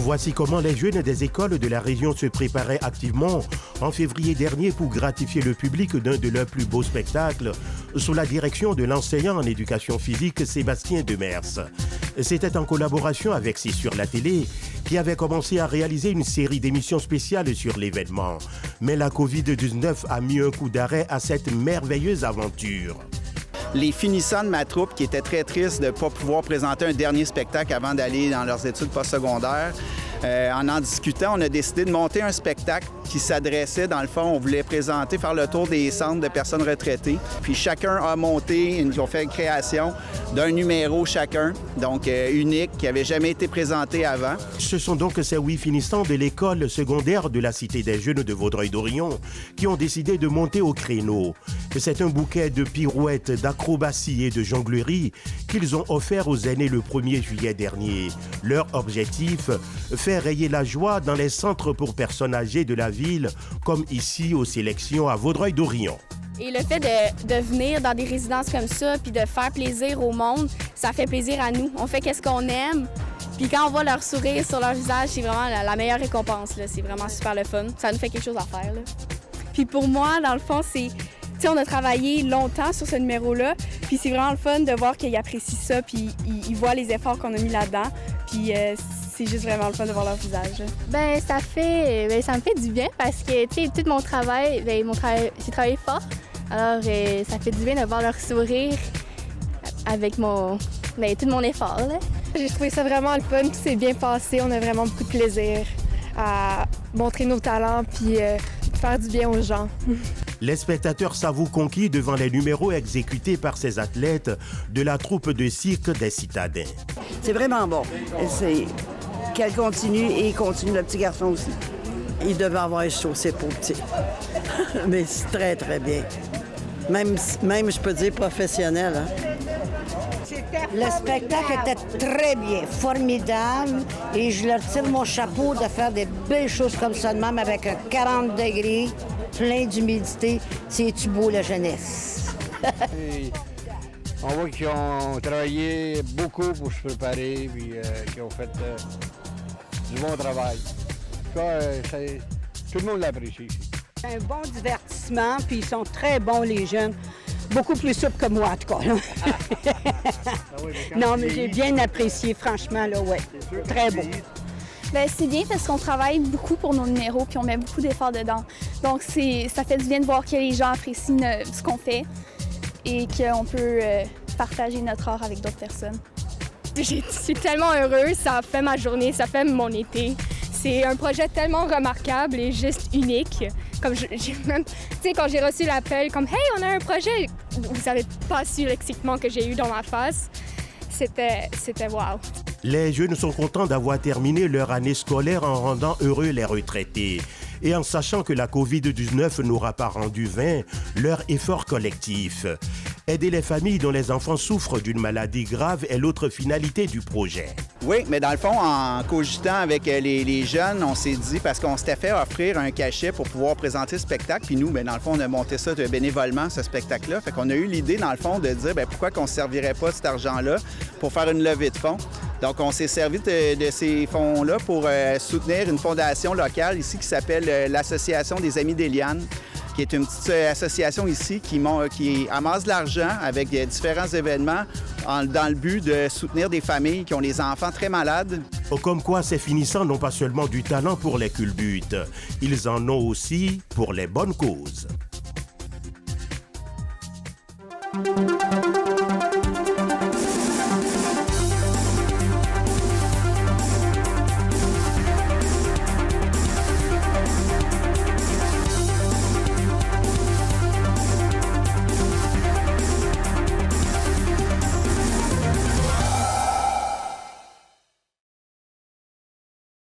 Voici comment les jeunes des écoles de la région se préparaient activement en février dernier pour gratifier le public d'un de leurs plus beaux spectacles sous la direction de l'enseignant en éducation physique Sébastien Demers. C'était en collaboration avec C'est sur la télé qui avait commencé à réaliser une série d'émissions spéciales sur l'événement. Mais la COVID-19 a mis un coup d'arrêt à cette merveilleuse aventure. Les finissants de ma troupe qui étaient très tristes de ne pas pouvoir présenter un dernier spectacle avant d'aller dans leurs études postsecondaires. En discutant, on a décidé de monter un spectacle qui s'adressait, dans le fond, on voulait présenter, faire le tour des centres de personnes retraitées. Puis chacun a monté, ils ont fait une création d'un numéro chacun, donc unique, qui n'avait jamais été présenté avant. Ce sont donc ces 8 finissants de l'école secondaire de la Cité des Jeunes de Vaudreuil-Dorion qui ont décidé de monter au créneau. C'est un bouquet de pirouettes, d'acrobaties et de jongleries qu'ils ont offert aux aînés le 1er juillet dernier. Leur objectif, faire rayer la joie dans les centres pour personnes âgées de la ville, comme ici aux sélections à Vaudreuil-Dorion. Et le fait de venir dans des résidences comme ça puis de faire plaisir au monde, ça fait plaisir à nous. On fait qu'est-ce qu'on aime. Puis quand on voit leur sourire sur leur visage, c'est vraiment la meilleure récompense. Là. C'est vraiment super le fun. Ça nous fait quelque chose à faire. Là. Puis pour moi, dans le fond, c'est... Tu sais, on a travaillé longtemps sur ce numéro-là, puis c'est vraiment le fun de voir qu'ils apprécient ça, puis ils voient les efforts qu'on a mis là-dedans, puis c'est juste vraiment le fun de voir leur visage. Ben ça me fait du bien parce que, tu sais, tout mon travail, j'ai travaillé fort, alors ça fait du bien de voir leur sourire avec tout mon effort, là. J'ai trouvé ça vraiment le fun, tout s'est bien passé, on a vraiment beaucoup de plaisir à montrer nos talents, puis faire du bien aux gens. Les spectateurs s'avouent conquis devant les numéros exécutés par ces athlètes de la troupe de cirque des Citadins. C'est vraiment bon. Qu'elle continue et il continue, le petit garçon aussi. Il devait avoir chaud, c'est pour petit. Mais c'est très, très bien. Même, je peux dire, professionnel. Hein? Le spectacle était très bien, formidable. Et je leur tire mon chapeau de faire des belles choses comme ça de même avec un 40 degrés. Plein d'humidité, c'est-tu beau, la jeunesse? On voit qu'ils ont travaillé beaucoup pour se préparer, puis qu'ils ont fait du bon travail. Tout le monde l'apprécie ici. Un bon divertissement, puis ils sont très bons, les jeunes. Beaucoup plus souples que moi, en tout cas. Non, mais j'ai bien apprécié, franchement, là, ouais. Très beau. Bien, c'est bien parce qu'on travaille beaucoup pour nos numéros puis on met beaucoup d'efforts dedans. Donc, ça fait du bien de voir que les gens apprécient ce qu'on fait et qu'on peut partager notre art avec d'autres personnes. Je suis tellement heureuse, ça fait ma journée, ça fait mon été. C'est un projet tellement remarquable et juste unique. Comme quand j'ai reçu l'appel, comme « Hey, on a un projet », vous savez pas su l'excitement que j'ai eu dans ma face. C'était wow. Les jeunes sont contents d'avoir terminé leur année scolaire en rendant heureux les retraités. Et en sachant que la COVID-19 n'aura pas rendu vain leur effort collectif. Aider les familles dont les enfants souffrent d'une maladie grave est l'autre finalité du projet. Oui, mais dans le fond, en cogitant avec les jeunes, on s'est dit, parce qu'on s'était fait offrir un cachet pour pouvoir présenter le spectacle, puis nous, bien, dans le fond, on a monté ça bénévolement, ce spectacle-là. Fait qu'on a eu l'idée, dans le fond, de dire, bien, pourquoi qu'on ne servirait pas cet argent-là pour faire une levée de fonds. Donc, on s'est servi de ces fonds-là pour soutenir une fondation locale ici qui s'appelle l'Association des Amis d'Éliane, qui est une petite association ici qui amasse de l'argent avec différents événements dans le but de soutenir des familles qui ont des enfants très malades. Comme quoi, ces finissants n'ont pas seulement du talent pour les culbutes, ils en ont aussi pour les bonnes causes.